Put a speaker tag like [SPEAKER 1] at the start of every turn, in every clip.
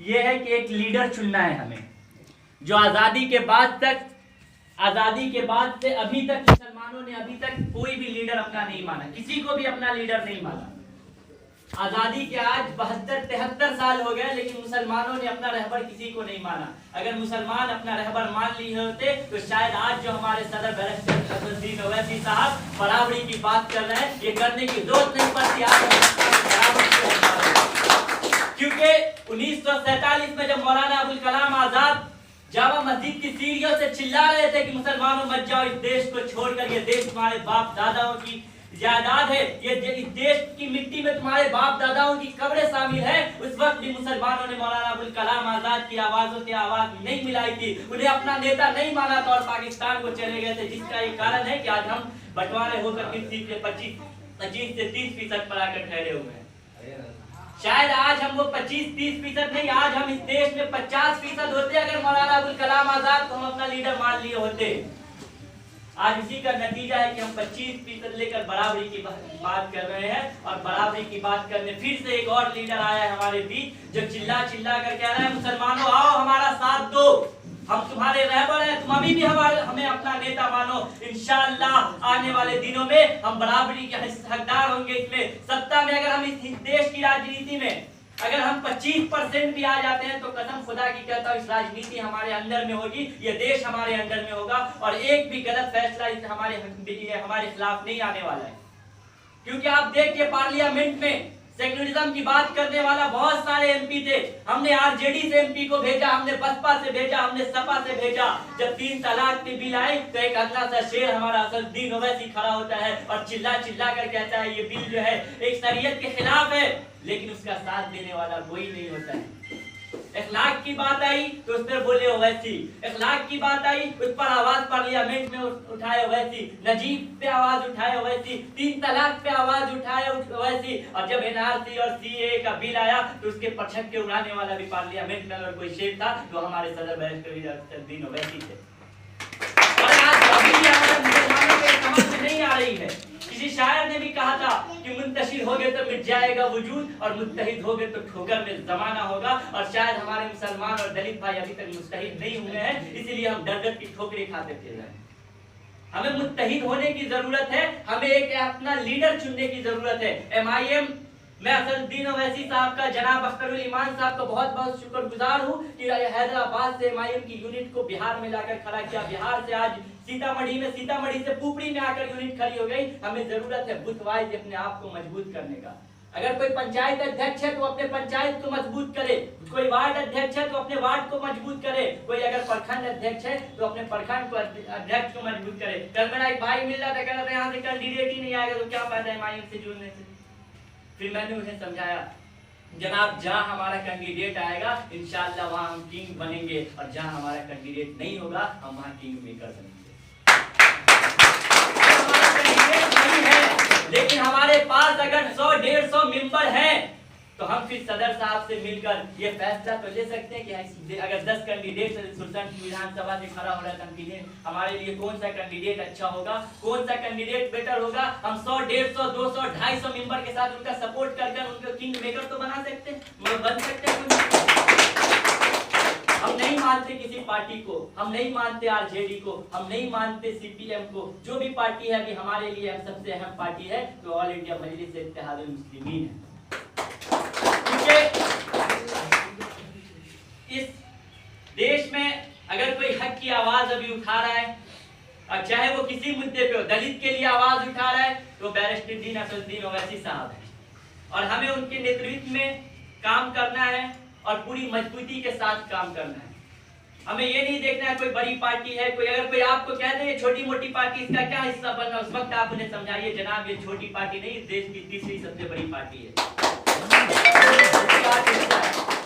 [SPEAKER 1] ये है कि एक लीडर चुनना है हमें, जो आज़ादी के बाद से अभी तक मुसलमानों ने अभी तक कोई भी लीडर अपना नहीं माना, किसी को भी अपना लीडर नहीं माना। आज़ादी के आज 72-73 साल हो गए, लेकिन मुसलमानों ने अपना रहबर किसी को नहीं माना। अगर मुसलमान अपना रहबर मान लिए होते तो शायद आज जो हमारे सदर बैरिस्टर असदुद्दीन ओवैसी साहब बराबरी की बात कर रहे हैं, ये करने की जरूरत नहीं पड़ती। क्योंकि 1947 में जब मौलाना अबुल कलाम आजाद जामा मस्जिद की सीढ़ियों से चिल्ला रहे थे कि मुसलमानों मत जाओ इस देश को छोड़कर, ये देश तुम्हारे बाप दादाओं की जायदाद है, ये इस देश की मिट्टी में तुम्हारे बाप दादाओं की कब्रें शामिल है, उस वक्त भी मुसलमानों ने मौलाना अबुल कलाम आजाद की आवाजों की आवाज नहीं मिलाई थी, उन्हें अपना नेता नहीं माना था और पाकिस्तान को चले गए थे। जिसका एक कारण है कि आज हम बंटवारे होकर किस चीज से 25 से 30% पर आकर ठहरे हुए हैं। शायद आज हम वो 25-30% नहीं, आज हम इस देश में 50% होते अगर मौलाना अबुल कलाम आजाद को हम अपना लीडर मान लिए होते। आज इसी का नतीजा है कि हम 25% लेकर बराबरी की बात कर रहे हैं, और बराबरी की बात करने फिर से एक और लीडर आया है हमारे बीच, जो चिल्ला चिल्ला कर कह रहा है मुसलमानों आओ हमारा साथ दो, हम तुम्हारे रहबर हैं, तुम अभी भी हमें अपना नेता मानो। इंशाअल्लाह आने वाले दिनों में हम बराबरी के हकदार होंगे। इसमें सत्ता में अगर हम इस देश की राजनीति में अगर हम 25% भी आ जाते हैं तो कसम खुदा की कहता हूँ इस राजनीति हमारे अंदर में होगी, ये देश हमारे अंदर में होगा, और एक भी गलत फैसला हमारे खिलाफ नहीं आने वाला है। क्योंकि आप देखिए पार्लियामेंट में सेक्युलरिज्म की बात करने वाला बहुत सारे एमपी थे, हमने आरजेडी से एमपी को भेजा, हमने बसपा से भेजा, हमने सपा से भेजा। जब 3 तलाक के बिल आए तो एक अगला सा शेर हमारा असदुद्दीन ओवैसी खड़ा होता है और चिल्ला चिल्ला कर कहता है ये बिल जो है एक शरीयत के खिलाफ है, लेकिन उसका साथ देने वाला कोई नहीं होता है। इखलाक की बात आई तो उस पर बोले ओवैसी, इखलाक की बात आई उस पर आवाज पार्लियामेंट में उठाए ओवैसी, नजीब पे आवाज उठाए ओवैसी, 3 तलाक पे आवाज उठाए ओवैसी, और जब एनआरसी और सीए का बिल आया तो उसके पछक्के उड़ाने वाला भी पार्लियामेंट में अगर कोई शेर था तो हमारे सदर बैरिस्टर असदुद्दीन ओवैसी थे। और आज अभी भी हमारे मुसलमानों के समझ में नहीं आ रही है। किसी शायर ने भी कहा था कि मुंतशिर होगे तो मिट जाएगा वजूद, और मुत्तहिद होगे तो ठोकर में जमाना होगा। और शायद हमारे मुसलमान और दलित भाई अभी तक मुत्तहिद नहीं हुए हैं, इसीलिए हम डर डर की ठोकरें खाते फिर रहे हैं। हमें मुत्तहिद होने की जरूरत है, हमें एक अपना लीडर चुनने की जरूरत है। एमआईएम मैं असदुद्दीन ओवैसी साहब का, जनाब अख्तरुल ईमान साहब का बहुत बहुत शुक्रगुजार हूँ कि हैदराबाद से एमआईएम की यूनिट को बिहार में लाकर खड़ा किया, बिहार से आज सीतामढ़ी से पुपड़ी में आकर यूनिट खड़ी हो गई। हमें जरूरत है बूथ वाइज अपने आप को मजबूत करने का। अगर कोई पंचायत अध्यक्ष है तो अपने पंचायत को मजबूत करे, कोई वार्ड अध्यक्ष है तो अपने वार्ड को मजबूत करे, कोई अगर प्रखंड अध्यक्ष है तो अपने प्रखंड को अध्यक्ष को मजबूत करे। कल मेरा एक भाई मिल रहा था, कह रहा था यहाँ से कैंडिडेट ही नहीं आएगा तो क्या फायदा है एमआईएम से जुड़ने से। फिर मैंने उन्हें समझाया जनाब जहां हमारा कैंडिडेट आएगा इंशाअल्लाह वहां हम किंग बनेंगे, और जहां हमारा कैंडिडेट नहीं होगा हम वहां किंग मेकर बनेंगे। हमारा कैंडिडेट नहीं है, लेकिन हमारे पास अगर 100-150 मेंबर हैं तो हम फिर सदर साहब से मिलकर ये फैसला तो ले सकते हैं कि अगर 10 कैंडिडेट सुल्तानपुर विधानसभा से खड़ा हो रहा कैंडिडेट, हमारे लिए कौन सा कैंडिडेट अच्छा होगा, कौन सा कैंडिडेट बेटर होगा। हम 100-150 200 250 मेंबर के साथ उनका सपोर्ट कर उनको किंग मेकर तो बना सकते हैं, बन सकते हैं। हम नहीं मानते किसी पार्टी को, हम नहीं मानते आरजेडी को, हम नहीं मानते सीपीएम को, जो भी पार्टी है अभी हमारे लिए सबसे अहम पार्टी है तो ऑल इंडिया मजलिस इत्तेहादुल मुस्लिमीन है। इस देश में अगर कोई हक की आवाज अभी उठा रहा है, और चाहे वो किसी मुद्दे पे हो, दलित के लिए आवाज उठा रहा है तो बैरिस्टर असदुद्दीन ओवैसी साहब है, और हमें उनके नेतृत्व में काम करना है और पूरी मजबूती के साथ काम करना है। हमें ये नहीं देखना है कोई बड़ी पार्टी है, कोई अगर कोई आपको कह दे छोटी मोटी पार्टी इसका क्या हिस्सा बनना, उस वक्त आप उन्हें समझाइए जनाब ये छोटी पार्टी नहीं, इस देश की तीसरी सबसे बड़ी पार्टी है।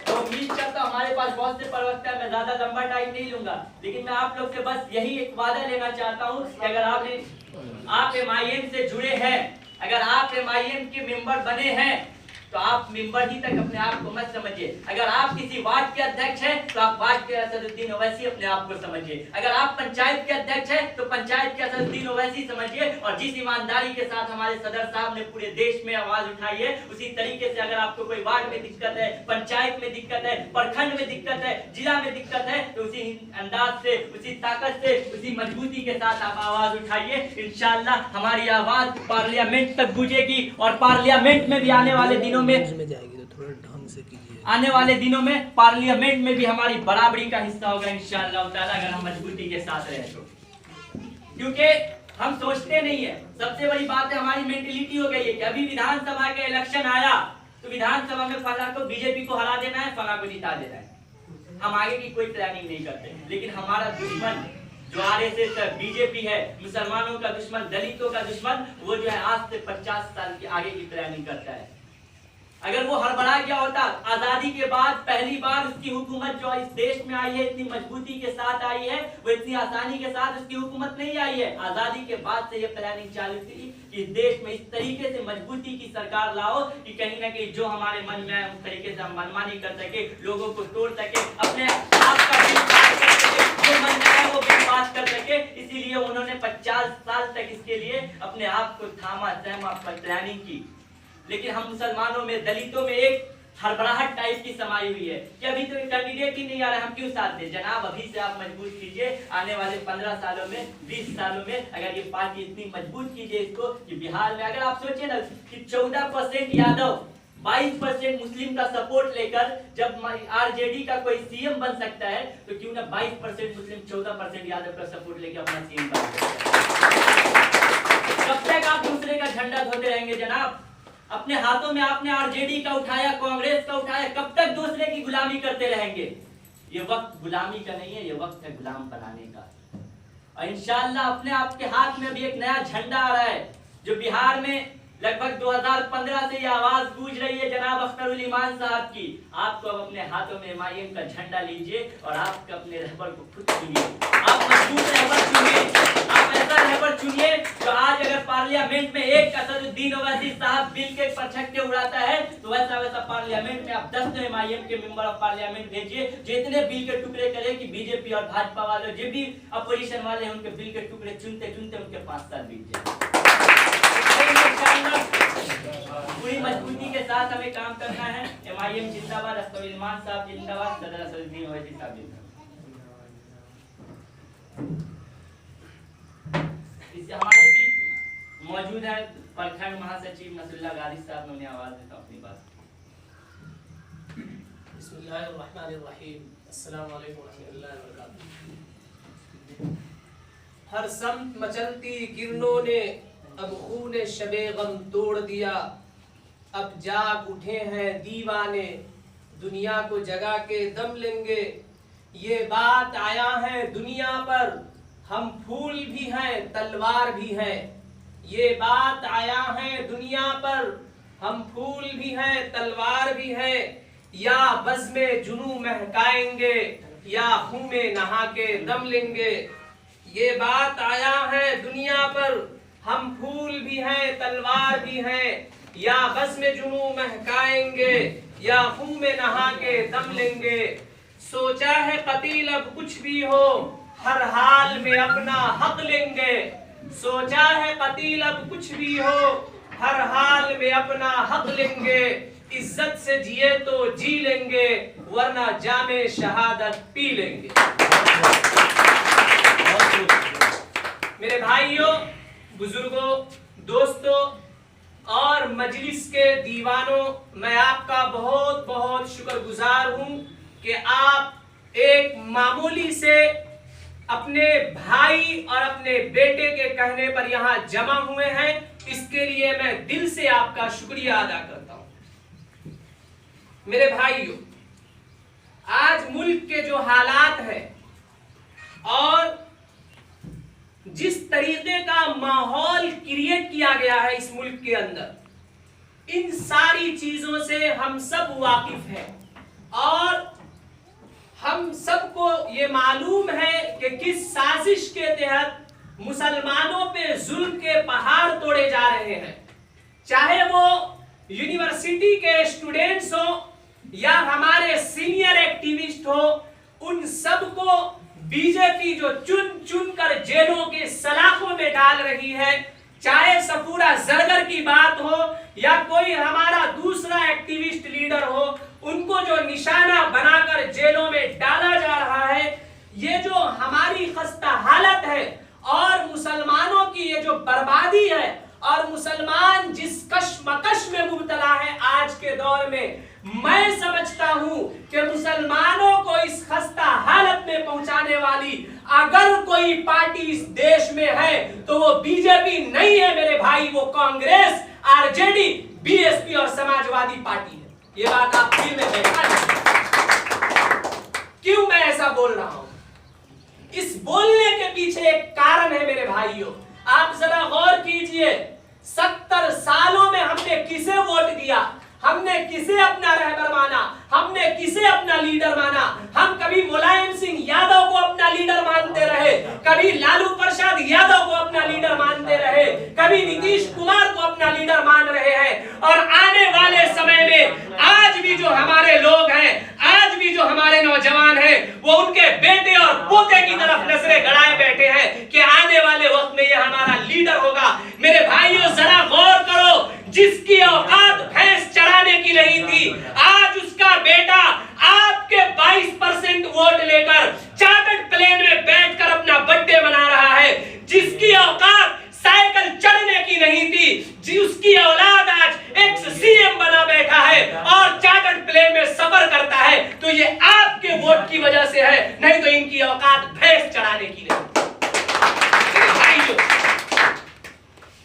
[SPEAKER 1] तो उम्मीद करता हूं हमारे पास बहुत से प्रवक्ता है, मैं ज्यादा लंबा टाइम नहीं लूंगा, लेकिन मैं आप लोग से बस यही एक वादा लेना चाहता हूं कि अगर आप एमआईएम से जुड़े हैं, अगर आप एमआईएम के मेंबर बने हैं तो आप मेंबर ही तक अपने आप को मत समझिए। अगर आप किसी वार्ड के अध्यक्ष हैं तो आप वार्ड के असदुद्दीन ओवैसी अपने आप को समझिए। अगर आप पंचायत के अध्यक्ष हैं तो पंचायत के असदुद्दीन ओवैसी समझिए। और जिस ईमानदारी के साथ हमारे सदर साहब ने पूरे देश में आवाज उठाई है, उसी तरीके से अगर आपको कोई वार्ड में दिक्कत है, पंचायत में दिक्कत है, प्रखंड में दिक्कत है, जिला में दिक्कत है, तो उसी अंदाज से, उसी ताकत से, उसी मजबूती के साथ आप आवाज उठाइए। इंशाअल्लाह हमारी आवाज पार्लियामेंट तक गूंजेगी और पार्लियामेंट में भी आने वाले दिनों में
[SPEAKER 2] जाएगी तो थोड़ा ढंग से कीजिए।
[SPEAKER 1] आने वाले दिनों में पार्लियामेंट में भी हमारी बराबरी का हिस्सा होगा इंशाअल्लाह ताला, अगर हम मजबूती के साथ रहे तो। क्योंकि हम सोचते नहीं है, सबसे बड़ी बात है हमारी मेंटेलिटी हो गई है कि अभी विधानसभा का इलेक्शन आया तो विधानसभा में फला को बीजेपी को हरा देना है, फला को जिता देना है। हम आगे की कोई प्लानिंग नहीं करते। लेकिन हमारा दुश्मन जो आरएसएस है, बीजेपी है, मुसलमानों का दुश्मन, दलितों का दुश्मन, वो जो है आज से 50 साल की आगे की प्लानिंग करता है। अगर वो हड़बड़ा गया होता, आजादी के बाद पहली बार उसकी हुकूमत जो इस देश में आई है, इतनी मजबूती के साथ आई है, वो इतनी आसानी के साथ उसकी हुकूमत नहीं आई है। आजादी के बाद से ये प्लानिंग चालू थी कि इस देश में इस तरीके से मजबूती की सरकार लाओ कि कहीं ना कहीं जो हमारे मन में है उस तरीके से हम मनमानी कर सके, लोगों को तोड़ सके, अपने आप का बिल पास कर सके, जो मन में है वो बिल पास कर सके। इसीलिए उन्होंने 50 साल तक इसके लिए अपने आप को थामा, सहमा, प्लानिंग की। लेकिन हम मुसलमानों में, दलितों में एक हड़बड़ाहट टाइप की समाई हुई है कि अभी तो कैंडिडेट ही नहीं आ रहा, हम क्यों साथ दें। जनाब अभी से आप मजबूत कीजिए, आने वाले 15 सालों में, 20 सालों में अगर ये पार्टी इतनी मजबूत कीजिए इसको कि बिहार में, अगर आप सोचिए ना कि 14% यादव, 22% मुस्लिम का सपोर्ट लेकर जब आरजेडी का कोई सीएम बन सकता है, तो क्यों ना 22% मुस्लिम, 14% यादव का सपोर्ट लेकर अपना सीएम बन सकता है। कब तक आप दूसरे का झंडा धोते रहेंगे जनाब? अपने हाथों में आपने आरजेडी का उठाया, कांग्रेस का उठाया, कब तक दूसरे की गुलामी करते रहेंगे? ये वक्त गुलामी का नहीं है, ये वक्त है गुलाम बनाने का। और इंशाअल्लाह अपने आपके हाथ में भी एक नया झंडा आ रहा है, जो बिहार में लगभग 2015 से ये आवाज गूंज रही है जनाब अख्तरुल ईमान साहब की। आपको अब अपने हाथों में एमआईएम का झंडा लीजिए और आप अपने रहबर को खुद चुनिए। आप मजबूत रहबर चुनिए, आप ऐसा रहबर चुनिए जो आज अगर पार्लियामेंट में एक असदुद्दीन ओवैसी साहब बिल के परछक्के उड़ाता है, तो वैसा वैसा पार्लियामेंट में आप 10 एमआईएम के मेंबर ऑफ पार्लियामेंट भेजिए, जितने बिल के टुकड़े करे कि बीजेपी और भाजपा वाले जो भी अपोजिशन वाले हैं उनके बिल के टुकड़े चुनते चुनते उनके 5 साल बीत जाए। पूरी मजबूती के साथ हमें काम करना है। एमआईएम जिंदाबाद, अख्तरुल ईमान साहब जिंदाबाद, सदर असदुद्दीन ओवैसी साहब जिंदाबाद। इससे हमारे बीच मौजूद है प्रखंड महासचिव नसरुल्लाह गाजी साहब, उन्होंने आवाज देता अपनी बात।
[SPEAKER 3] बिस्मिल्लाहिर्रहमानिर्रहीम, अस्सलाम वालेकुम रहमतुल्लाहि व बरकातहू। हर समत मचलती किरणों ने अब खूने शबे गम तोड़ दिया, अब जाग उठे हैं दीवाने, दुनिया को जगा के दम लेंगे। ये बात आया है दुनिया पर, हम फूल भी हैं तलवार भी हैं। ये बात आया है दुनिया पर, हम फूल भी हैं तलवार भी हैं। या बज़्मे जुनू महकाएंगे, या खून में नहा के दम लेंगे। ये बात आया है दुनिया पर, हम फूल भी हैं तलवार भी हैं। या बज़्मे जुनू महकाएंगे, या खून में नहा के दम लेंगे। सोचा है कतील अब कुछ भी हो, हर हाल में अपना हक लेंगे। सोचा है कतील अब कुछ भी हो, हर हाल में अपना हक लेंगे। इज्जत से जिए तो जी लेंगे, वरना जामे शहादत पी लेंगे। मेरे भाइयों, बुजुर्गों, दोस्तों और मजलिस के दीवानों, मैं आपका बहुत बहुत शुक्रगुजार हूं कि आप एक मामूली से अपने भाई और अपने बेटे के कहने पर यहां जमा हुए हैं। इसके लिए मैं दिल से आपका शुक्रिया अदा करता हूं। मेरे भाइयों, आज मुल्क के जो हालात हैं और जिस तरीके का माहौल क्रिएट किया गया है इस मुल्क के अंदर, इन सारी चीजों से हम सब वाकिफ हैं और हम सबको ये मालूम है कि किस साजिश के तहत मुसलमानों पे जुल्म के पहाड़ तोड़े जा रहे हैं। चाहे वो यूनिवर्सिटी के स्टूडेंट्स हो या हमारे सीनियर एक्टिविस्ट हो, उन सबको बीजेपी जो चुन चुन कर जेलों के सलाखों में डाल रही है, चाहे सफूरा जरगर की बात हो या कोई हमारा दूसरा एक्टिविस्ट लीडर हो, उनको जो निशाना बनाकर जेलों में डाला जा रहा है, ये जो हमारी खस्ता हालत है और मुसलमानों की ये जो बर्बादी है और मुसलमान जिस कशमकश में मुब्तला है आज के दौर में, मैं समझता हूं कि मुसलमानों को इस खस्ता हालत में पहुंचाने वाली अगर कोई पार्टी इस देश में है तो वो बीजेपी नहीं है मेरे भाई, वो कांग्रेस, आरजेडी, बीएसपी और समाजवादी पार्टी है। ये बात आप दिल में बैठा लीजिए। क्यों मैं ऐसा बोल रहा हूं? इस बोलने के पीछे एक कारण है मेरे भाइयों, आप जरा गौर कीजिए। 70 सालों में हमने किसे वोट दिया, हमने किसे अपना रहबर माना, हमने किसे अपना लीडर माना? हम कभी मुलायम सिंह यादव को अपना लीडर मानते रहे, कभी लालू प्रसाद यादव को अपना लीडर मानते रहे, कभी नीतीश कुमार को अपना लीडर मान रहे हैं। और आने वाले समय में आज भी जो हमारे लोग हैं, आज भी जो हमारे नौजवान हैं, वो उनके बेटे और पोते की तरफ नजरें गड़ाए बैठे हैं कि आने वाले वक्त में ये हमारा लीडर होगा। मेरे भाइयों जरा गौर करो, जिसकी औकात भैंस चराने की नहीं थी, आज उसका बेटा आपके 22% वोट लेकर चार्टर्ड प्लेन में बैठकर अपना बर्थडे मना रहा है। जिसकी औकात साइकिल चढ़ने की नहीं थी, जी उसकी औलाद आज एक्स सीएम बना बैठा है और चार्टर्ड प्लेन में सफर करता है, तो ये आपके वोट की वजह से है, नहीं तो इनकी औकात भैंस चढ़ाने की नहीं।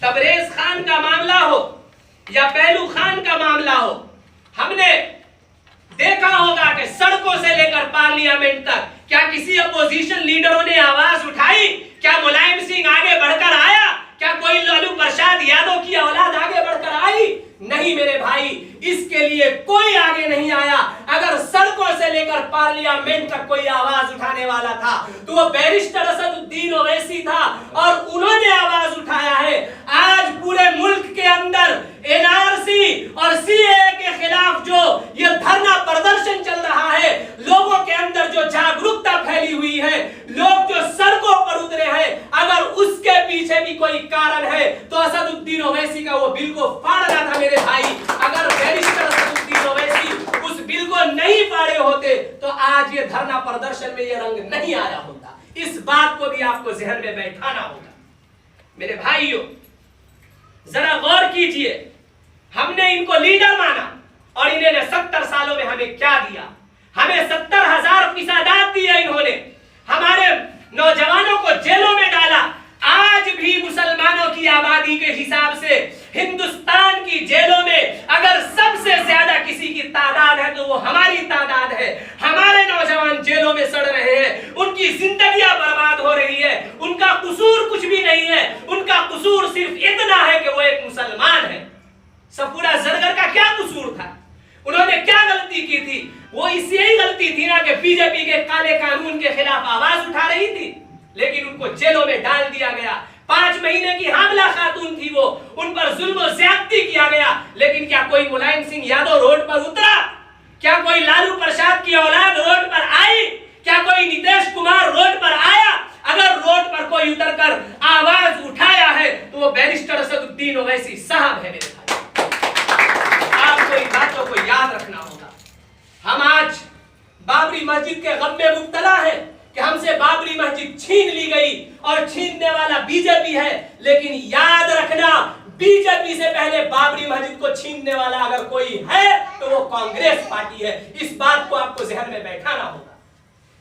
[SPEAKER 3] तबरेज खान का मामला हो या पहलू खान का मामला हो, हमने देखा होगा कि सड़कों से लेकर पार्लियामेंट तक क्या किसी अपोजिशन लीडरों ने आवाज उठाई? क्या मुलायम सिंह आगे बढ़कर आया? क्या कोई लालू प्रसाद यादव की औलाद आगे बढ़कर आई? नहीं मेरे भाई, इसके लिए कोई आगे नहीं आया। अगर सड़कों से लेकर पार्लियामेंट तक कोई आवाज उठाने वाला था तो वो बैरिस्टर असदुद्दीन ओवैसी था और उन्होंने आवाज उठाया है। आज पूरे मुल्क के अंदर एनआरसी और सीएए के खिलाफ जो ये धरना प्रदर्शन चल रहा है, लोगों के अंदर जो जागरूकता फैली हुई है, लोग जो सड़कों पर उतरे हैं, अगर उसके पीछे भी कोई कारण है तो असदुद्दीन ओवैसी का वो बिल को फाड़ना था मेरे भाई। अगर बैरिस्टर असदुद्दीन ओवैसी उस बिल को नहीं फाड़े होते तो आज ये धरना प्रदर्शन में ये रंग नहीं आया होता। इस बात को भी आपको जहन में बैठाना होगा। मेरे भाइयों जरा गौर कीजिए, हमने इनको लीडर माना और इन्होंने 70 सालों में हमें क्या दिया? हमें 70,000 फीसदात दिए इन्होंने, हमारे नौजवानों को जेलों में डाला। आज भी मुसलमानों की आबादी के हिसाब से हिंदुस्तान की जेलों में अगर सबसे ज्यादा किसी की तादाद है तो वो हमारी तादाद है। हमारे नौजवान जेलों में सड़ रहे हैं, उनकी जिंदगियां बर्बाद हो रही है। उनका कसूर कुछ भी नहीं है, उनका कसूर सिर्फ इतना है कि वो एक मुसलमान है। सफूरा जरगर का क्या कसूर था? उन्होंने क्या गलती की थी? वो इसी यही गलती थी ना कि बीजेपी के काले कानून के खिलाफ आवाज उठा रही थी, लेकिन उनको जेलों में डाल दिया गया। 5 महीने की हामला खातून थी वो, उन पर जुल्म और ज्यादती किया गया। लेकिन क्या कोई मुलायम सिंह यादव रोड पर उतरा? क्या कोई लालू प्रसाद की औलाद रोड पर आई? क्या कोई नीतीश कुमार रोड पर आया? अगर रोड पर कोई उतरकर आवाज उठाया है तो वो बैरिस्टर असदुद्दीन ओवैसी साहब है मेरे भाई। आपको इन बातों को याद रखना होगा। हम आज बाबरी मस्जिद के गम में मुब्तला है कि हमसे बाबरी मस्जिद छीन ली गई और छीनने वाला बीजेपी है, लेकिन याद रखना बीजेपी से पहले बाबरी मस्जिद को छीनने वाला अगर कोई है तो वो कांग्रेस पार्टी है। इस बात को आपको जहन में बैठाना होगा,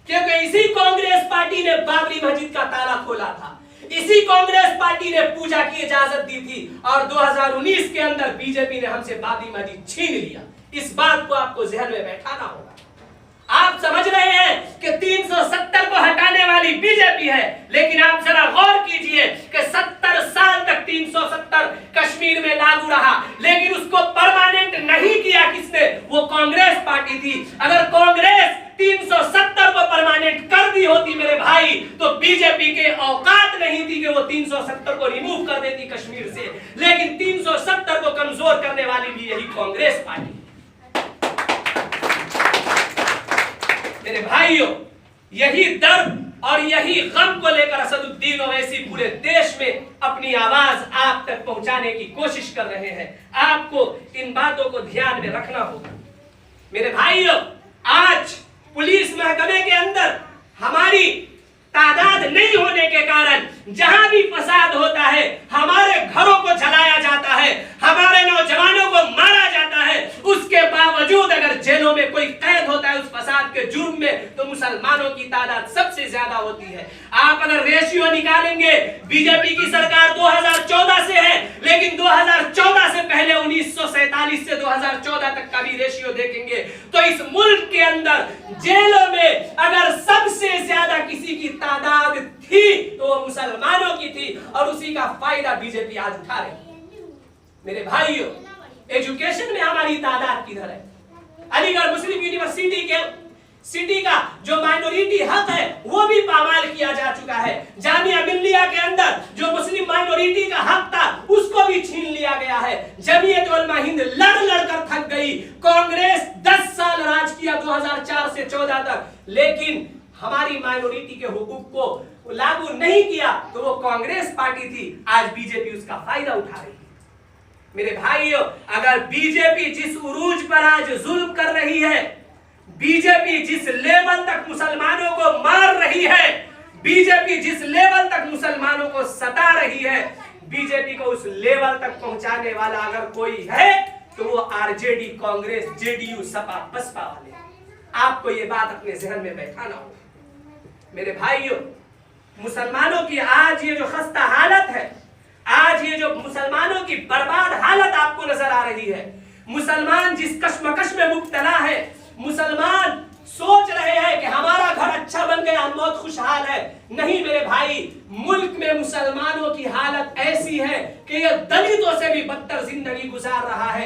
[SPEAKER 3] क्योंकि इसी कांग्रेस पार्टी ने बाबरी मस्जिद का ताला खोला था, इसी कांग्रेस पार्टी ने पूजा की इजाजत दी थी और 2019 के अंदर बीजेपी ने हमसे बाबरी मस्जिद छीन लिया। इस बात को आपको जहन में बैठाना होगा। आप समझ रहे हैं कि 370 को हटाने वाली बीजेपी है, लेकिन आप जरा गौर कीजिए कि 70 साल तक 370 कश्मीर में लागू रहा, लेकिन उसको परमानेंट नहीं किया किसने? वो कांग्रेस पार्टी थी। अगर कांग्रेस 370 को परमानेंट कर दी होती मेरे भाई तो बीजेपी के औकात नहीं थी कि वो 370 को रिमूव कर देती कश्मीर से, लेकिन 370 को कमजोर करने वाली भी यही कांग्रेस पार्टी। मेरे भाइयों, यही दर्द और यही गम को लेकर असदुद्दीन ओवैसी पूरे देश में अपनी आवाज आप तक पहुंचाने की कोशिश कर रहे हैं। आपको इन बातों को ध्यान में रखना होगा। मेरे भाइयों, आज पुलिस महकमे के अंदर हमारी तादाद नहीं होने के कारण जहां भी फसाद होता है, हमारे घरों को जलाया जाता है, हमारे नौजवानों को मारा जाता है, उसके बावजूद अगर जेलों में कोई कैद होता है उस फसाद के जुर्म में, तो मुसलमानों की तादाद सबसे ज्यादा होती है। आप अगर रेशियो निकालेंगे, बीजेपी की सरकार 2014 से है, लेकिन 2014 से पहले 1947 से 2014 तक का भी रेशियो देखेंगे तो इस मुल्क के अंदर जेलों में अगर सबसे ज्यादा किसी की तादाद थी तो वो मुसलमानों की थी, और उसी का फायदा बीजेपी आज उठा रही है। मेरे भाइयों, एजुकेशन में हमारी तादाद किधर है? अलीगढ़ मुस्लिम यूनिवर्सिटी के सिटी का जो माइनॉरिटी हक है वो भी पामाल किया जा चुका है। जामिया मिल्लिया के अंदर जो मुस्लिम माइनॉरिटी का हक था उसको भी छीन लिया गया है। जमीयत उलमा हिंद लड़ कर थक गई। कांग्रेस 10 साल राज किया 2004 से 14 तक, लेकिन हमारी माइनॉरिटी के हुकूक को लागू नहीं किया तो वो कांग्रेस पार्टी थी। आज बीजेपी उसका फायदा उठा रही है। मेरे भाइयों, अगर बीजेपी जिस उरूज पर आज जुल्म कर रही है, बीजेपी जिस लेवल तक मुसलमानों को मार रही है, बीजेपी जिस लेवल तक मुसलमानों को सता रही है, बीजेपी को उस लेवल तक पहुंचाने वाला अगर कोई है तो वो आरजेडी, कांग्रेस, जेडीयू, सपा, बसपा वाले। आपको ये बात अपने जहन में बैठाना होगा। मेरे भाइयों, मुसलमानों की आज ये जो खस्ता हालत है, आज ये जो मुसलमानों की बर्बाद हालत आपको नजर आ रही है, मुसलमान जिस कश्मकश में मुब्तला है, मुसलमान सोच रहे हैं कि हमारा घर अच्छा बन गया, हम बहुत खुशहाल है। नहीं मेरे भाई, मुल्क में मुसलमानों की हालत ऐसी है कि ये दलितों से भी बदतर जिंदगी गुजार रहा है।